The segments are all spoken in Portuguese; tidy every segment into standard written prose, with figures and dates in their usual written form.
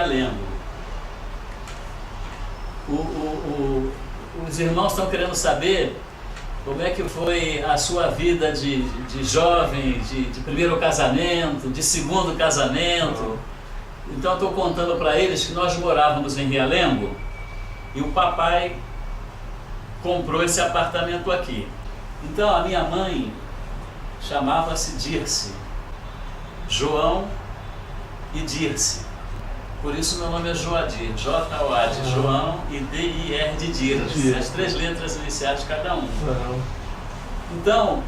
realengo. Os irmãos estão querendo saber como é que foi a sua vida de jovem, de primeiro casamento, de segundo casamento. Então estou contando para eles que nós morávamos em Realengo e o papai comprou esse apartamento aqui. Então a minha mãe chamava-se Dirce, João e Dirce. Por isso meu nome é Joadir, J-O-A-D, João, e D-I-R de Dirce, as 3 letras iniciais de cada um. Então,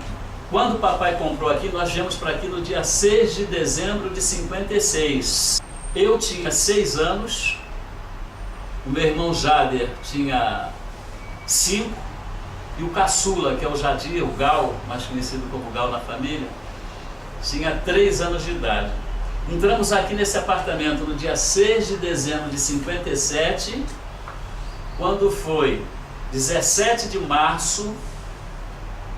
quando o papai comprou aqui, nós viemos para aqui no dia 6 de dezembro de 56. Eu tinha 6 anos, o meu irmão Jader tinha 5, e o caçula, que é o Jadir, o Gal, mais conhecido como Gal na família, tinha 3 anos de idade. Entramos aqui nesse apartamento no dia 6 de dezembro de 57, quando foi 17 de março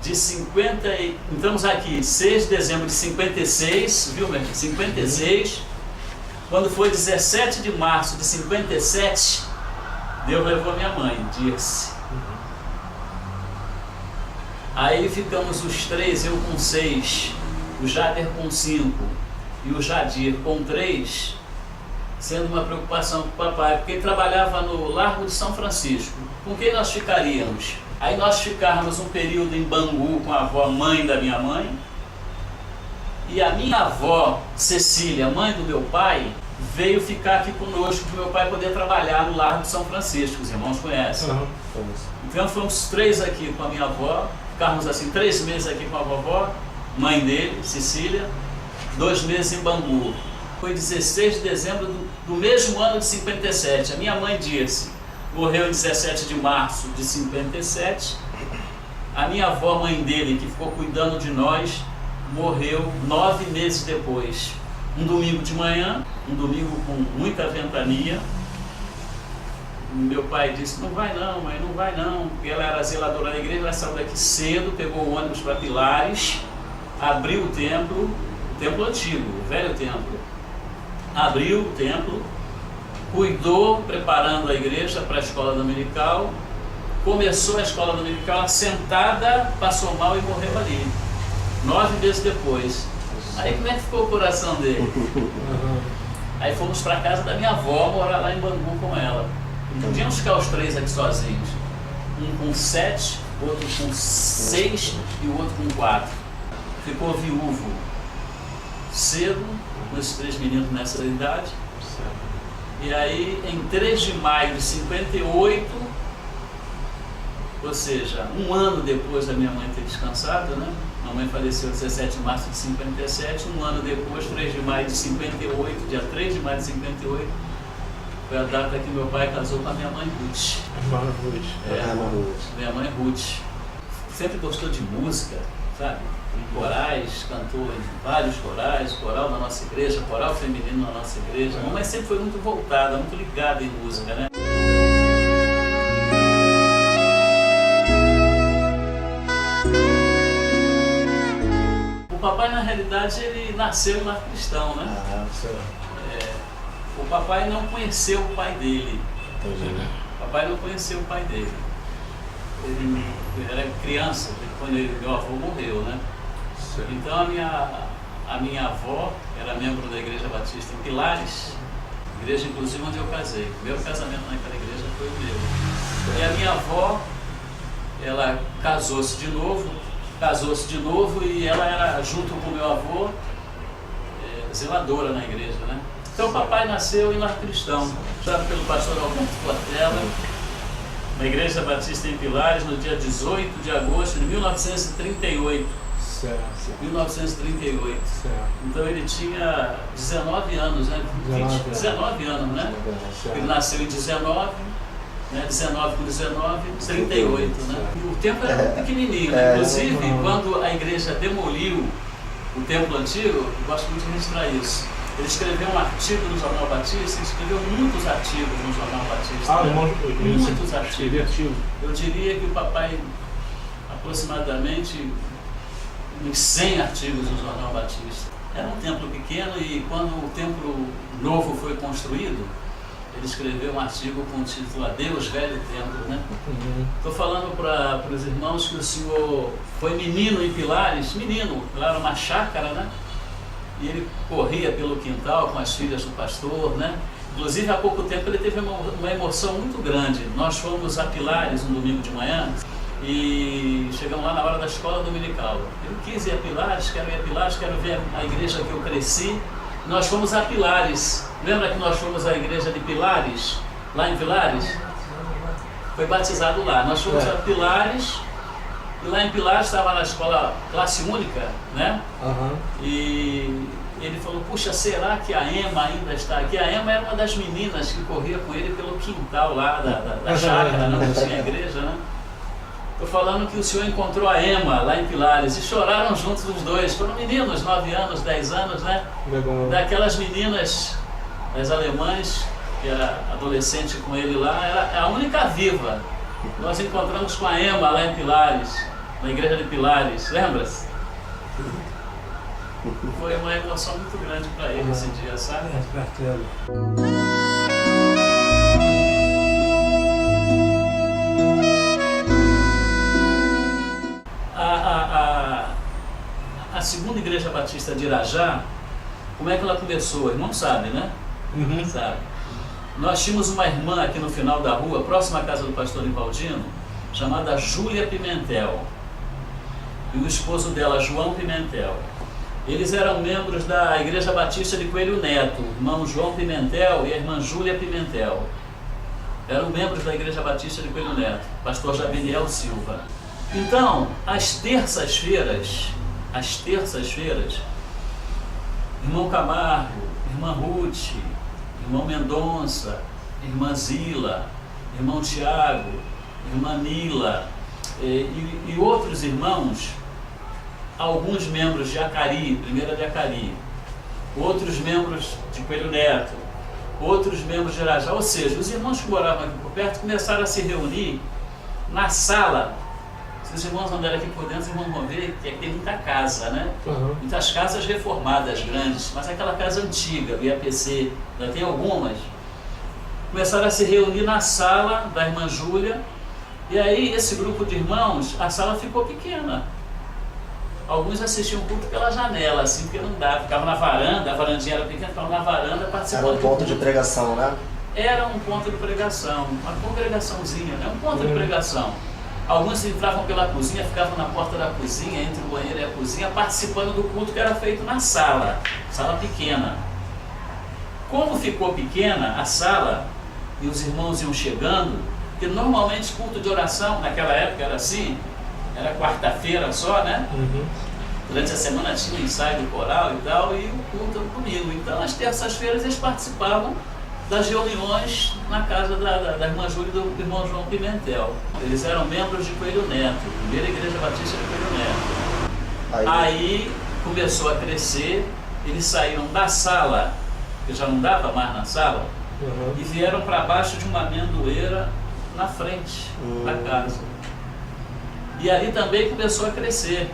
de 50. Entramos aqui 6 de dezembro de 56, viu, meu? 56. Quando foi 17 de março de 57, Deus levou a minha mãe, Dirce. Aí ficamos os 3, eu com 6, o Jader com 5 e o Jadir com 3, sendo uma preocupação com o papai, porque ele trabalhava no Largo de São Francisco. Com quem nós ficaríamos? Aí nós ficávamos um período em Bangu com a avó, mãe da minha mãe, e a minha avó, Cecília, mãe do meu pai, veio ficar aqui conosco para o meu pai poder trabalhar no Largo de São Francisco, os irmãos conhecem. Então fomos 3 aqui com a minha avó, ficávamos assim 3 meses aqui com a vovó, mãe dele, Cecília, 2 meses em Bangu. Foi 16 de dezembro do mesmo ano de 57. A minha mãe Dirce morreu em 17 de março de 57. A minha avó, mãe dele, que ficou cuidando de nós, morreu 9 meses depois. Um domingo de manhã, um domingo com muita ventania. Meu pai disse: não vai não, mãe, não vai não. Porque ela era zeladora da igreja, ela saiu daqui cedo, pegou o ônibus para Pilares, abriu o templo antigo, o velho templo. Abriu o templo, cuidou, preparando a igreja para a escola dominical. Começou a escola dominical, sentada, passou mal e morreu ali, 9 meses depois. Aí como é que ficou o coração dele? Aí fomos para a casa da minha avó, morar lá em Bangu com ela. Não podíamos ficar os 3 aqui sozinhos. Um com 7, outro com 6 e o outro com 4. Ficou viúvo cedo, com esses 3 meninos nessa idade. E aí, em 3 de maio de 58, ou seja, um ano depois da minha mãe ter descansado, né? Minha mãe faleceu 17 de março de 57, um ano depois, 3 de maio de 58, dia 3 de maio de 58, foi a data que meu pai casou com a minha mãe Ruth. Minha mãe Ruth. Sempre gostou de música, sabe? Em corais, cantou em vários corais, coral da nossa igreja, coral feminino na nossa igreja. A mamãe sempre foi muito voltada, muito ligada em música, né? O papai, na realidade, ele nasceu lá cristão, né? O papai não conheceu o pai dele. O papai não conheceu o pai dele. Ele era criança, quando meu avô morreu, né? Então a minha avó era membro da Igreja Batista em Pilares, igreja inclusive onde eu casei. O meu casamento naquela igreja foi o meu. E a minha avó, ela casou-se de novo e ela era, junto com o meu avô, zeladora na igreja, né? Então o papai nasceu em lar cristão, dado pelo pastor Alberto Portela, na Igreja Batista em Pilares, no dia 18 de agosto de 1938. 1938. Então ele tinha 19 anos, né? 19 anos, né? Ele nasceu em 19, né? 19 com 19, 38, né? E o templo era muito pequenininho, né? Inclusive, quando a igreja demoliu o templo antigo, eu gosto muito de registrar isso. Ele escreveu um artigo no Jornal Batista, escreveu muitos artigos no Jornal Batista. Muitos artigos. Eu diria que o papai, aproximadamente, uns 100 artigos no Jornal Batista. Era um templo pequeno e quando o templo novo foi construído, ele escreveu um artigo com o título Adeus Velho Templo, né? Estou falando para os irmãos que o senhor foi menino em Pilares, lá era uma chácara, né? E ele corria pelo quintal com as filhas do pastor, né? Inclusive, há pouco tempo ele teve uma emoção muito grande. Nós fomos a Pilares um domingo de manhã e chegamos lá na hora da escola dominical. Eu quis ir a Pilares, quero ver a igreja que eu cresci. Nós fomos a Pilares. Lembra que nós fomos à igreja de Pilares, lá em Pilares? Foi batizado lá. Nós fomos a Pilares, e lá em Pilares estava na escola classe única, né? E ele falou, puxa, será que a Emma ainda está aqui? A Emma era uma das meninas que corria com ele pelo quintal lá da chácara, não tinha igreja, né? Estou falando que o senhor encontrou a Emma lá em Pilares e choraram juntos os dois. Foram meninos, 9 anos, 10 anos, né? Legal. Daquelas meninas, as alemãs, que era adolescente com ele lá, era a única viva. Nós encontramos com a Emma lá em Pilares, na igreja de Pilares, lembra-se? Foi uma emoção muito grande para ele esse dia, sabe? A segunda igreja batista de Irajá, como é que ela começou? O irmão sabe, né? Sabe. Nós tínhamos uma irmã aqui no final da rua, próxima à casa do pastor Rivaldino, chamada Júlia Pimentel. E o esposo dela, João Pimentel. Eles eram membros da Igreja Batista de Coelho Neto, o irmão João Pimentel e a irmã Júlia Pimentel. Eram membros da Igreja Batista de Coelho Neto, pastor Jabiniel Silva. Então, às terças-feiras, irmão Camargo, irmã Ruth, irmão Mendonça, irmã Zila, irmão Tiago, irmã Nila e outros irmãos, alguns membros de Acari, primeira de Acari, outros membros de Coelho Neto, outros membros de Irajá, ou seja, os irmãos que moravam aqui por perto começaram a se reunir na sala. Se os irmãos andarem aqui por dentro, os irmãos vão ver que tem muita casa, né? Muitas casas reformadas, grandes, mas aquela casa antiga, do IAPC, ainda tem algumas. Começaram a se reunir na sala da irmã Júlia, e aí esse grupo de irmãos, a sala ficou pequena. Alguns assistiam o culto pela janela, assim, porque não dava, ficavam na varanda, a varandinha era pequena, ficavam na varanda participando. Era um ponto de pregação, né? Era um ponto de pregação, uma congregaçãozinha, né? Um ponto de pregação. Alguns entravam pela cozinha, ficavam na porta da cozinha, entre o banheiro e a cozinha, participando do culto que era feito na sala pequena. Como ficou pequena a sala, e os irmãos iam chegando, porque normalmente culto de oração, naquela época era assim, era quarta-feira só, né? Durante a semana tinha o ensaio do coral e tal, e o culto no domingo. Então, às terças-feiras, eles participavam das reuniões na casa da irmã Júlia e do irmão João Pimentel. Eles eram membros de Coelho Neto, primeira igreja batista de Coelho Neto. Aí começou a crescer, eles saíram da sala, que já não dava mais na sala, e vieram para baixo de uma amendoeira na frente da casa. E aí também começou a crescer.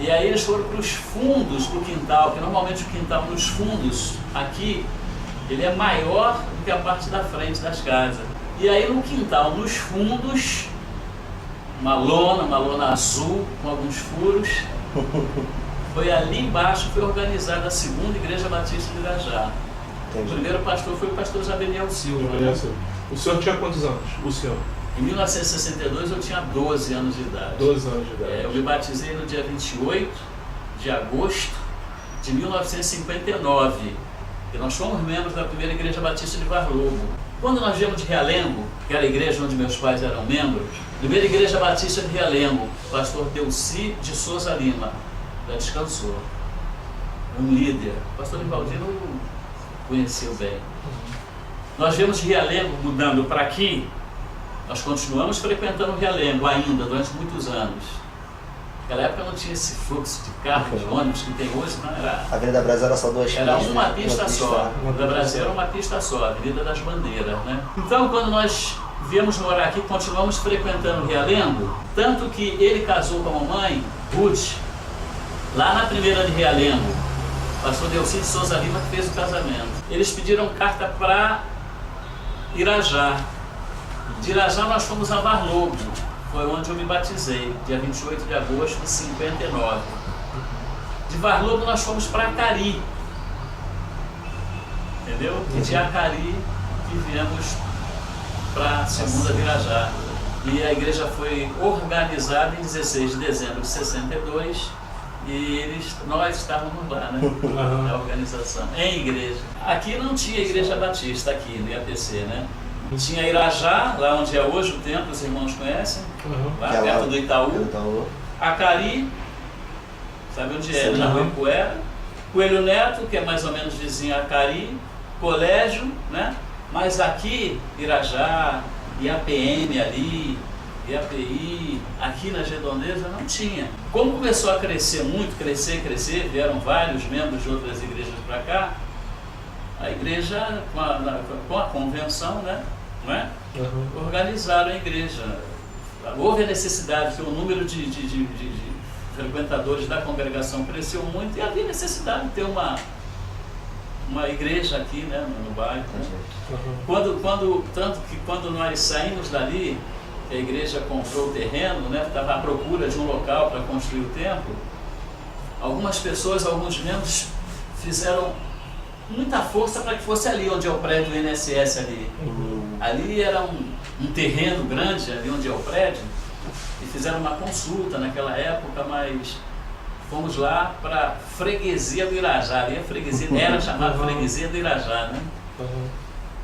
E aí eles foram para os fundos do quintal, que normalmente o quintal nos fundos, aqui, ele é maior do que a parte da frente das casas. E aí no quintal, nos fundos, uma lona azul com alguns furos, foi ali embaixo que foi organizada a segunda igreja batista de Irajá. O primeiro pastor foi o pastor Jabiniel Silva. O senhor tinha quantos anos? O senhor? Em 1962 eu tinha 12 anos de idade. 12 anos de idade. Eu me batizei no dia 28 de agosto de 1959. E nós fomos membros da primeira igreja batista de Varlobo. Quando nós viemos de Realengo, que era a igreja onde meus pais eram membros, primeira igreja batista de Realengo, pastor Delci de Souza Lima, já descansou. Um líder. O pastor Rivaldino conheceu bem. Nós viemos de Realengo mudando para aqui. Nós continuamos frequentando o Realengo ainda, durante muitos anos. Naquela época não tinha esse fluxo de carro, de ônibus que tem hoje, não era... A Avenida Brasil era só duas pistas. Era uma pista só. A Avenida Brasil era uma pista só, a Avenida das Bandeiras, né? Então, quando nós viemos morar aqui, continuamos frequentando o Realengo, tanto que ele casou com a mamãe, Ruth, lá na primeira de Realengo. pastor Delcide Souza Lima, que fez o casamento. Eles pediram carta para Irajá. De Irajá nós fomos a Varlobo, foi onde eu me batizei, dia 28 de agosto de 59. De Varlobo nós fomos para Acari, entendeu? E de Acari que viemos para a segunda de Irajá. E a igreja foi organizada em 16 de dezembro de 62 e nós estávamos lá, né? Na organização, em igreja. Aqui não tinha igreja batista, aqui no IAPC, né? Tinha Irajá, lá onde é hoje o templo, os irmãos conhecem, lá perto do Itaú. Acari, sabe onde é? Na Rua Ipuera. Coelho Neto, que é mais ou menos vizinho a Acari. Colégio, né? Mas aqui, Irajá, IAPM ali, IAPI, aqui na Redondeza não tinha. Como começou a crescer muito, crescer, vieram vários membros de outras igrejas para cá, a igreja, com a convenção, né? Não é? Organizaram a igreja. Houve a necessidade, que o número de frequentadores da congregação cresceu muito e havia necessidade de ter uma igreja aqui, né, no bairro. Né? Tanto que quando nós saímos dali, a igreja comprou o terreno, né, estava à procura de um local para construir o templo, algumas pessoas, alguns membros fizeram muita força para que fosse ali onde é o prédio do INSS ali. Ali era um terreno grande, ali onde é o prédio, e fizeram uma consulta naquela época, mas fomos lá para a freguesia do Irajá, ali a freguesia era chamada freguesia do Irajá, né?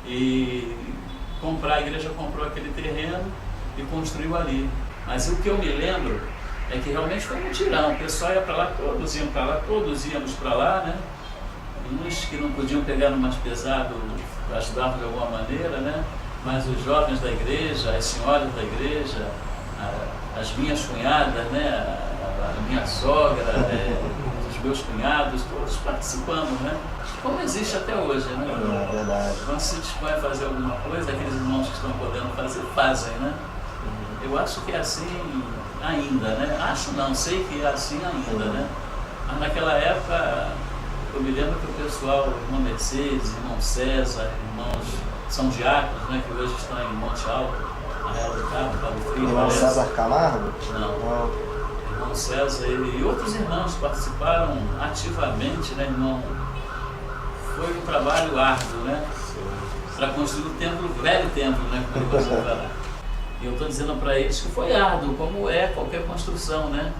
E a igreja comprou aquele terreno e construiu ali. Mas o que eu me lembro é que realmente foi um mutirão, o pessoal ia para lá, todos iam para lá, todos íamos para lá, né? Uns que não podiam pegar no mais pesado ajudavam de alguma maneira, né? Mas os jovens da igreja, as senhoras da igreja, as minhas cunhadas, né? A minha sogra, os meus cunhados, todos participamos, né? Como existe até hoje, né? É verdade. Quando se dispõe a fazer alguma coisa, aqueles irmãos que estão podendo fazer, fazem, né? Eu acho que é assim ainda, né? Acho não, sei que é assim ainda, né? Mas naquela época, eu me lembro que o pessoal, irmão Mercedes, irmão César, irmãos São Diáconos, né? Que hoje estão em Monte Alto, Arraial do Cabo, Cabo Frio. Irmão César Camargo? Não. Irmão César e outros irmãos participaram ativamente, né, irmão? Foi um trabalho árduo, né? Para construir o templo, o velho templo, né? Como ele gosta de falar. E eu estou dizendo para eles que foi árduo, como é qualquer construção, né?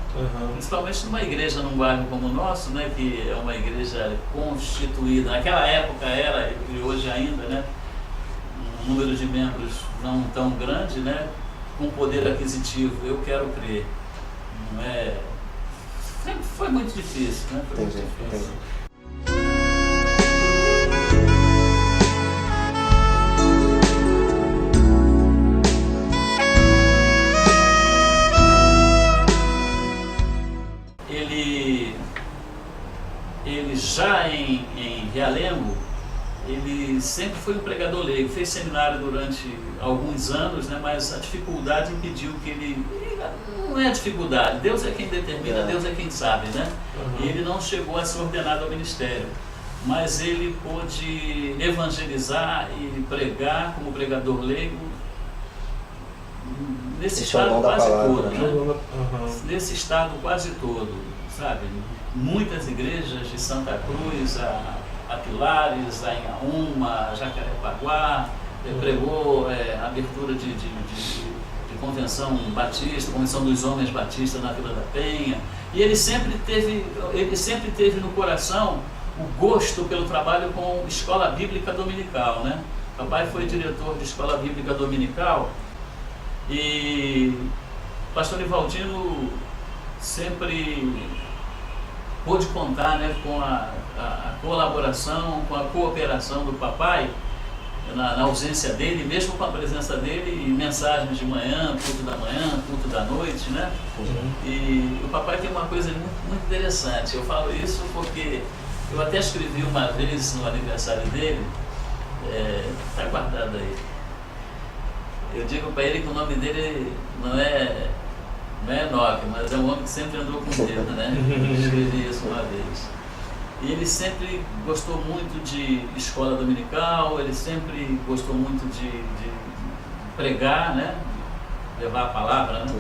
Principalmente numa igreja, num bairro como o nosso, né? Que é uma igreja constituída. Naquela época era, e hoje ainda, né? Um número de membros não tão grande, né? Com poder aquisitivo, eu quero crer. Não é... Foi muito difícil, né? Foi muito difícil. Ele já em Realengo, ele sempre foi um pregador leigo, fez seminário durante alguns anos, né, mas a dificuldade impediu que ele... Não é a dificuldade, Deus é quem determina, Deus é quem sabe, né? E ele não chegou a ser ordenado ao ministério, mas ele pôde evangelizar e pregar como pregador leigo nesse estado quase todo, né? Nesse estado quase todo, sabe? Muitas igrejas de Santa Cruz, a Pilares, a Inhaúma, a Jacarepaguá, pregou a abertura de convenção batista, convenção dos homens batistas na Vila da Penha, e ele sempre teve no coração o gosto pelo trabalho com escola bíblica dominical, né? Papai foi diretor de escola bíblica dominical e o pastor Nivaldino sempre pôde contar, né, com a colaboração, com a cooperação do papai na ausência dele, mesmo com a presença dele, mensagens de manhã, culto da manhã, culto da noite, né? E o papai tem uma coisa muito interessante. Eu falo isso porque eu até escrevi uma vez no aniversário dele, está guardado aí. Eu digo para ele que o nome dele não é Enoque, mas é um homem que sempre andou com Deus, né? Eu escrevi isso uma vez. E ele sempre gostou muito de escola dominical, ele sempre gostou muito de pregar, né? Levar a palavra, né?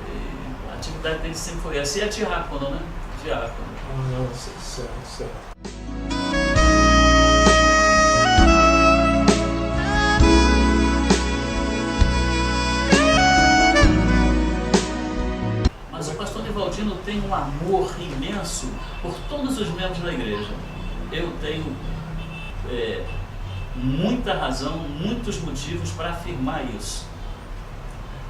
E a atividade dele sempre foi essa. E é diácono, né? Diácono. Ah, certo. Mas o pastor Nivaldino tem um amor imenso por todos os membros da igreja. Eu tenho muita razão, muitos motivos para afirmar isso.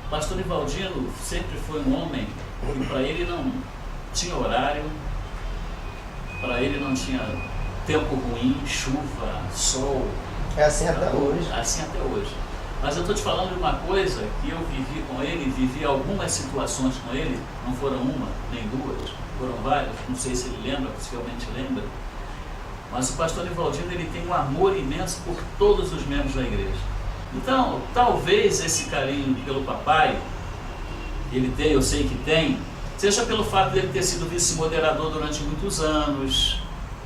O pastor Nivaldino sempre foi um homem que para ele não tinha horário, para ele não tinha tempo ruim, chuva, sol. É assim até hoje. Assim até hoje. Mas eu estou te falando de uma coisa que eu vivi com ele, vivi algumas situações com ele, não foram uma, nem duas, foram várias, não sei se ele lembra, possivelmente lembra. Mas o pastor Nivaldino, ele tem um amor imenso por todos os membros da igreja. Então, talvez esse carinho pelo papai, ele tem, eu sei que tem, seja pelo fato dele ter sido vice-moderador durante muitos anos,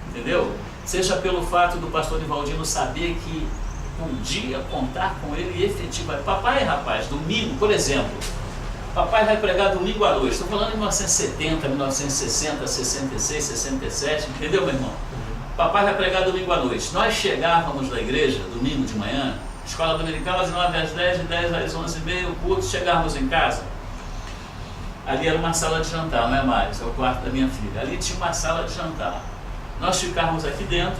entendeu? Seja pelo fato do pastor Nivaldino saber que podia contar com ele efetivamente. Papai, rapaz, domingo, por exemplo, papai vai pregar domingo à noite, estou falando em 1970, 1960, 66, 67, entendeu, meu irmão? Papai vai pregar domingo à noite. Nós chegávamos da igreja, domingo de manhã, escola dominical de 9 às 10, de 10 às 11h30, o culto, chegávamos em casa. Ali era uma sala de jantar, não é mais, é o quarto da minha filha. Ali tinha uma sala de jantar. Nós ficávamos aqui dentro,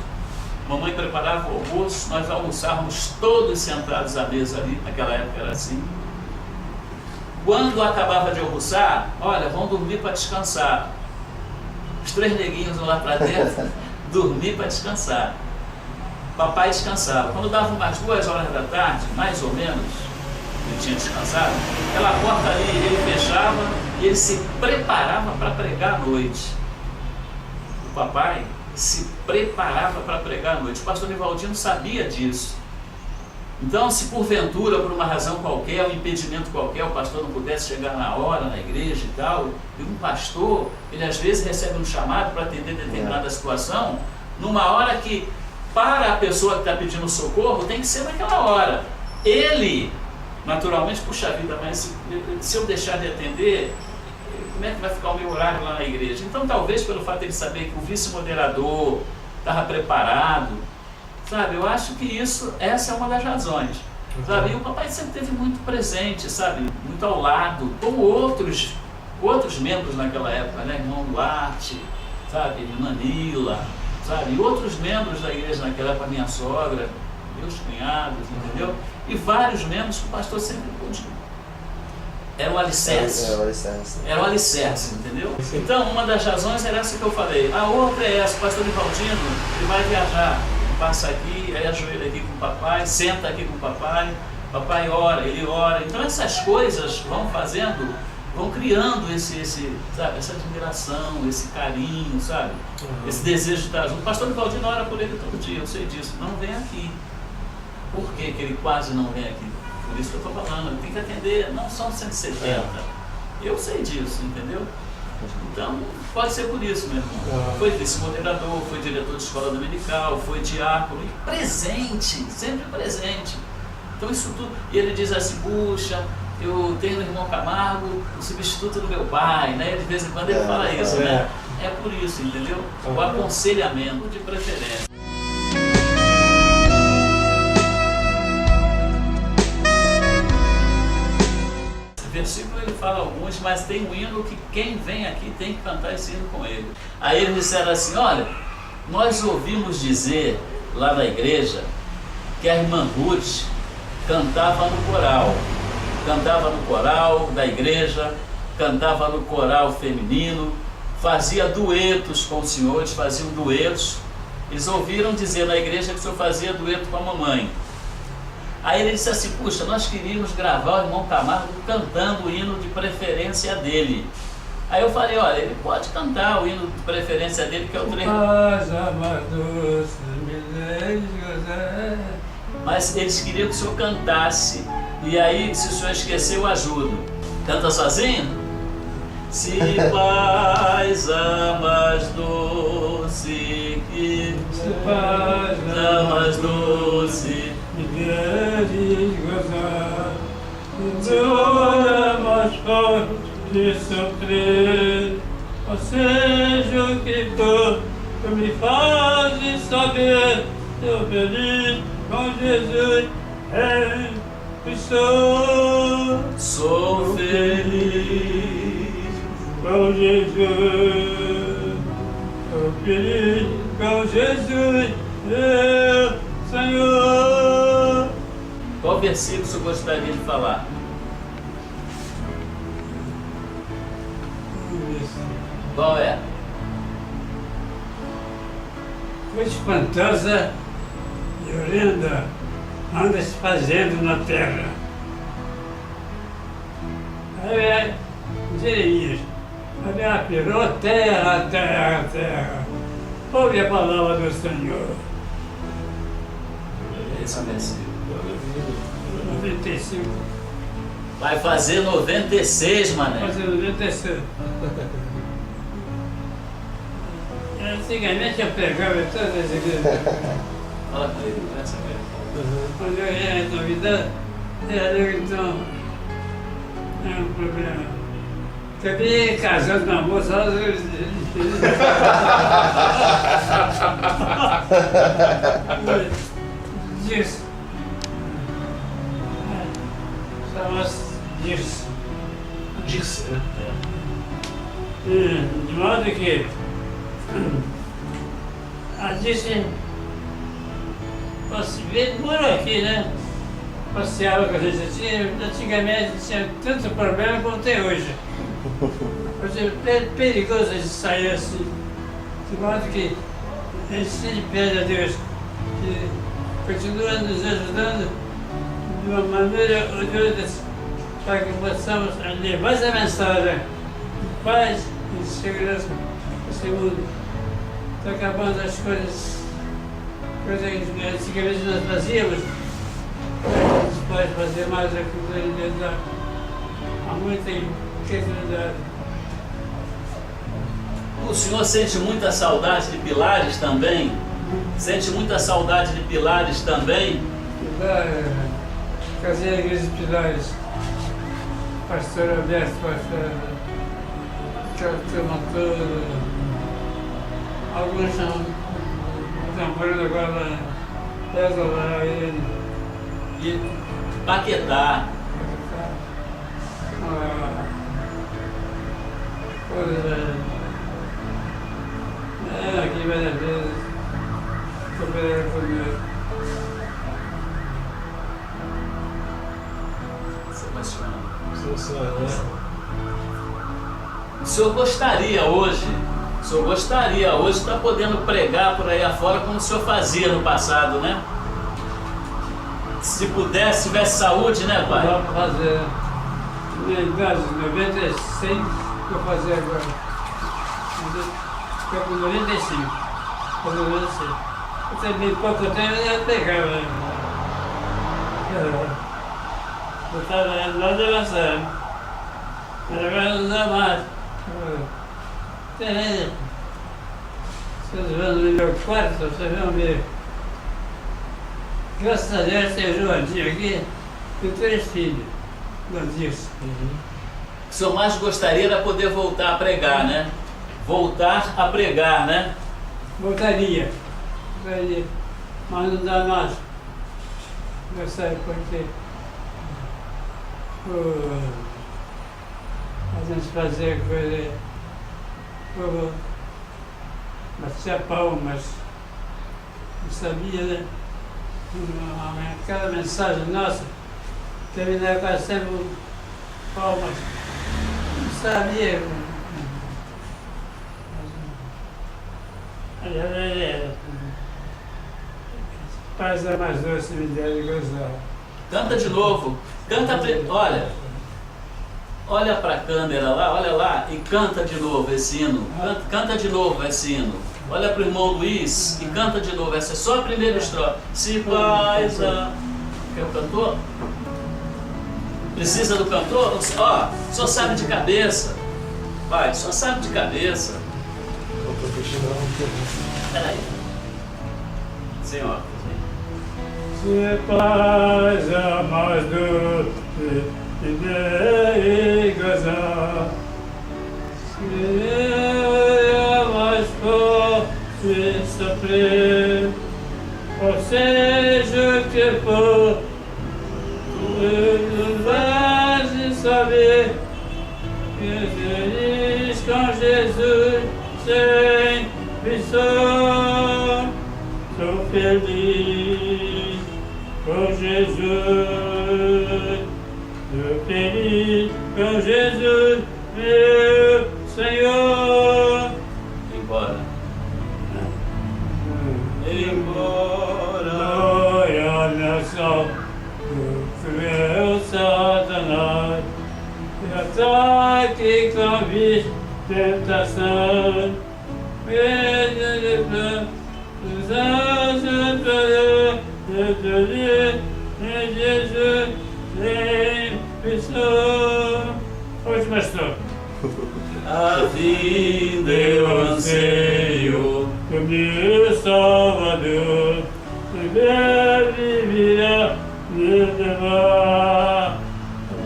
mamãe preparava o almoço, nós almoçávamos todos sentados à mesa ali, naquela época era assim. Quando acabava de almoçar, olha, vão dormir para descansar. Os 3 neguinhos lá para dentro, dormir para descansar. Papai descansava. Quando dava umas 2 horas da tarde, mais ou menos, ele tinha descansado, aquela porta ali ele fechava e ele se preparava para pregar à noite. O papai se preparava para pregar à noite. O pastor Nivaldino sabia disso. Então, se porventura, por uma razão qualquer, um impedimento qualquer, o pastor não pudesse chegar na hora, na igreja e tal, e um pastor, ele às vezes recebe um chamado para atender determinada situação, numa hora que, para a pessoa que está pedindo socorro, tem que ser naquela hora. Ele, naturalmente, puxa vida, mas se eu deixar de atender, como é que vai ficar o meu horário lá na igreja? Então, talvez pelo fato de ele saber que o vice-moderador estava preparado, sabe, eu acho que essa é uma das razões, sabe, e o papai sempre esteve muito presente, sabe, muito ao lado, como outros membros naquela época, né, irmão Duarte, sabe, irmã Nila, sabe, e outros membros da igreja naquela época, minha sogra, meus cunhados, entendeu, e vários membros que o pastor sempre pôde. Era o alicerce. Era o alicerce, entendeu? Então, uma das razões era essa que eu falei. A outra é essa, o pastor Nivaldino, ele vai viajar, passa aqui, aí ajoelha aqui com o papai, senta aqui com o papai ora, ele ora. Então essas coisas vão fazendo, vão criando sabe, essa admiração, esse carinho, sabe? Esse desejo de estar junto. O pastor Nivaldino ora por ele todo dia, eu sei disso. Não vem aqui. Por que ele quase não vem aqui? Por isso que eu estou falando, tem que atender, não são 170. Eu sei disso, entendeu? Então, pode ser por isso mesmo. Foi vice-moderador, foi diretor de escola dominical, foi diácono, e presente, sempre presente. Então isso tudo, e ele diz assim, puxa, eu tenho o irmão Camargo, o substituto do meu pai, né? De vez em quando ele fala isso, né? É por isso, entendeu? O aconselhamento de preferência. Versículo ele fala alguns, mas tem um hino que quem vem aqui tem que cantar esse hino com ele. Aí eles disseram assim, olha, nós ouvimos dizer lá na igreja que a irmã Ruth cantava no coral da igreja, cantava no coral feminino, fazia duetos com os senhores, faziam duetos. Eles ouviram dizer na igreja que o senhor fazia dueto com a mamãe. Aí ele disse assim, puxa, nós queríamos gravar o irmão Camargo cantando o hino de preferência dele. Aí eu falei, olha, ele pode cantar o hino de preferência dele, que é o trecho. Mas eles queriam que o senhor cantasse. E aí, se o senhor esqueceu, eu ajudo. Canta sozinho? se paz a mais doce que Se paz a mais doce. e queres gozar, dor mais forte de sofrer, ou seja o que for, tu me fazes saber, eu feliz com Jesus, eu Sou feliz. com Jesus, sou feliz com Jesus, meu Senhor. Qual versículo você gostaria de falar? Qual é? Coisa espantosa e horrenda anda se fazendo na terra. Aí é Jeremias, aí afirmou terra, terra, terra. Ouve a palavra do Senhor. Esse versículo. 95, Vai fazer 96, mané. fazendo 96. Antigamente eu pegava todas as igrejas. Fala com ele, conversa com ele. Quando eu ia na novidade, era então. É um problema. Acabei casando com uma moça, disso. Chama-se disso. Disse, né? De modo que a disse posso ver por aqui, né? Passeava com a gente assim, antigamente tinha tanto problema como tem hoje. Hoje é perigoso a gente sair assim. De modo que a gente sempre pede a Deus que continua nos ajudando de uma maneira ou de outra para que possamos levar essa mensagem de paz e de segurança para esse mundo. Está acabando as coisas que antigamente nós fazíamos. A gente pode fazer mais aquilo que há muita incredulidade. O senhor sente muita saudade de Pilares também? Sente muita saudade de Pilares também? Casei a igreja de Pilares, pastor Alberto, pastor, aquela turma toda. Alguns estão morando agora, pesa lá E Paquetá. Aqui várias vezes, cooperando comigo. Se emociona. Sensacional, né? O senhor gostaria hoje de estar podendo pregar por aí afora como o senhor fazia no passado, né? Se pudesse, tivesse saúde, né, pai? Dá para fazer. Minha idade, 96, que eu fazia agora. Estou com 95. Fazer 96. Eu também, pouco tempo, eu pegava. Eu estava lá de avançar. Mas agora não dá mais. Vocês vão no meu quarto, vocês vão ver. Graças a Deus tem o Joãozinho aqui, tem 3 filhos. Não disse. O senhor mais gostaria era poder voltar a pregar, né? Voltar a pregar, né? Voltaria, mas não dá mais. Eu sei porque a gente fazia coisa, batia palmas, não sabia, né? Cada mensagem nossa terminava quase sempre palmas, não sabia. Paz é mais doce, me deu de gozar. Canta de novo. Canta, olha para a câmera lá, olha lá e canta de novo esse hino. Canta de novo esse hino. Olha para o irmão Luiz e canta de novo. Essa é só a primeira estrofe. Se paz a... Quer o cantor? Precisa do cantor? Ó, só sabe de cabeça. Pai, só sabe de cabeça. O profissional que Peraí. Senhor. Se paz a mais doce e de gozar, se é mais forte sofrer, ou seja o que for, tu vais saber que feliz com Jesus sempre sou feliz com Jesus, sou feliz com Jesus, meu Senhor. Embora. Embora. Glória nação do cruel Satanás, e ataque com tentação, medo de plano, os anjos de Jesus, sempre sou. Hoje, pastor. A vida eu anseio. O meu Salvador, que deve vir me levar,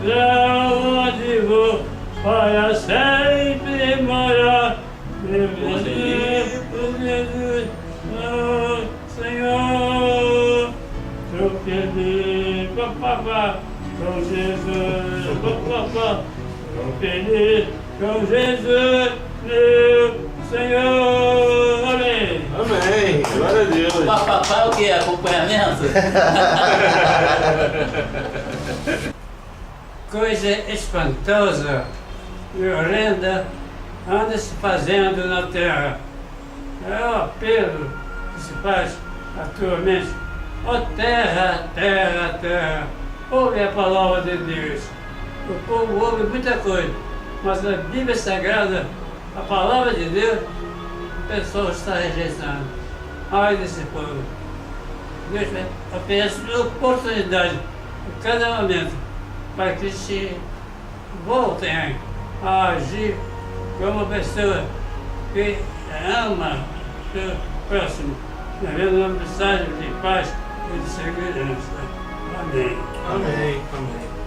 pra onde vou, para sempre morar, meu Jesus, oh Senhor, sou feliz, papapá, com Jesus, papapá, sou feliz com Jesus, meu Senhor, amém. Amém. Glória a Deus. Papapá o que? Acompanhamento? Coisa espantosa e horrenda anda se fazendo na terra. É o apelo que se faz atualmente. Ó terra, terra, terra, ouve a palavra de Deus. O povo ouve muita coisa, mas a Bíblia Sagrada, a palavra de Deus, o pessoal está rejeitando. Ai desse povo. Deus oferece oportunidade a cada momento para que se voltem a agir como pessoa que ama o seu próximo, levando uma mensagem de paz e de segurança. Amém. Amém. Amém.